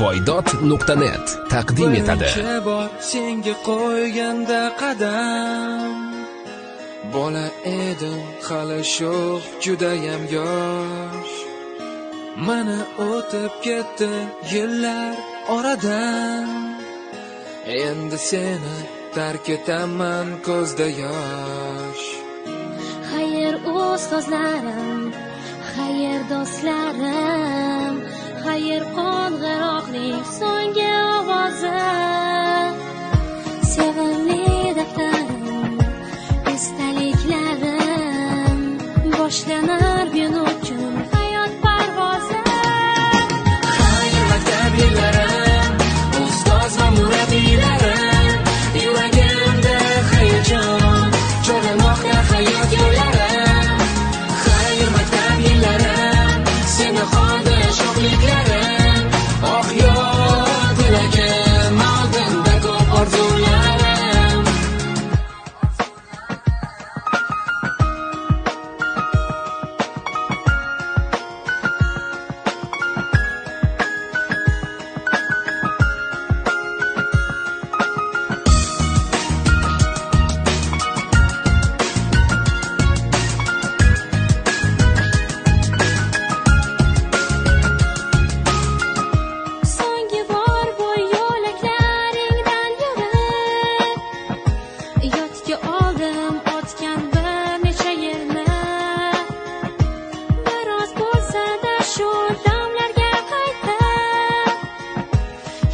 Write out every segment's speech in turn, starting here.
voydod.net taqdim etadi. Bor senga qo'yganda qadam, bola edim hali sho'x, judayam yosh. Mana o'tib ketdi yillar oradan, endi seni tark etaman ko'zda yosh. Xayr ustozlarim, xayr do'stlarim, xayr qo'ng'iroqning so'nggi ovozi. Sevimli daftarim, istaliklarim, boshlanar bugun uchun hayot parvozi. Xayr maktabilarim, ustoz va murabbiylarim, yuragimda hayajon, cho'ramoqda hayot yo'llarim. Xayr maktabilarim, seni qoldi sho'xliklarim, oh yo'q tilagim, oldinda ko'p orzularim. So'nggi bor bu yo'laklaringdan yurib, yodga oldim o'tgan bir necha yilni. Biroz bo'lsa-da shu damlarga qaytib,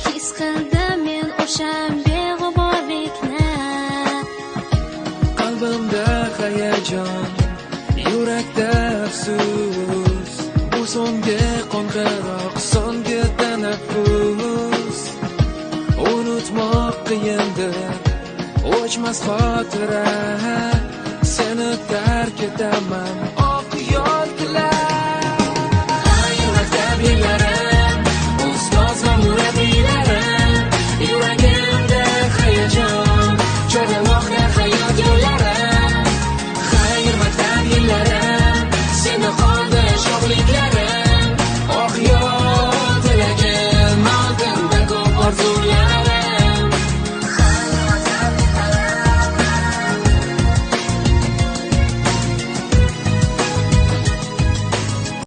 his qildim men o'sha beg'uborlikni. Qalbimda hayajon, yurakda afsus, bu so'nggi qo'ng'iroq, so'nggi tanaffus. Unutmoq qiyindir, o'chmas xotira, seni tark etaman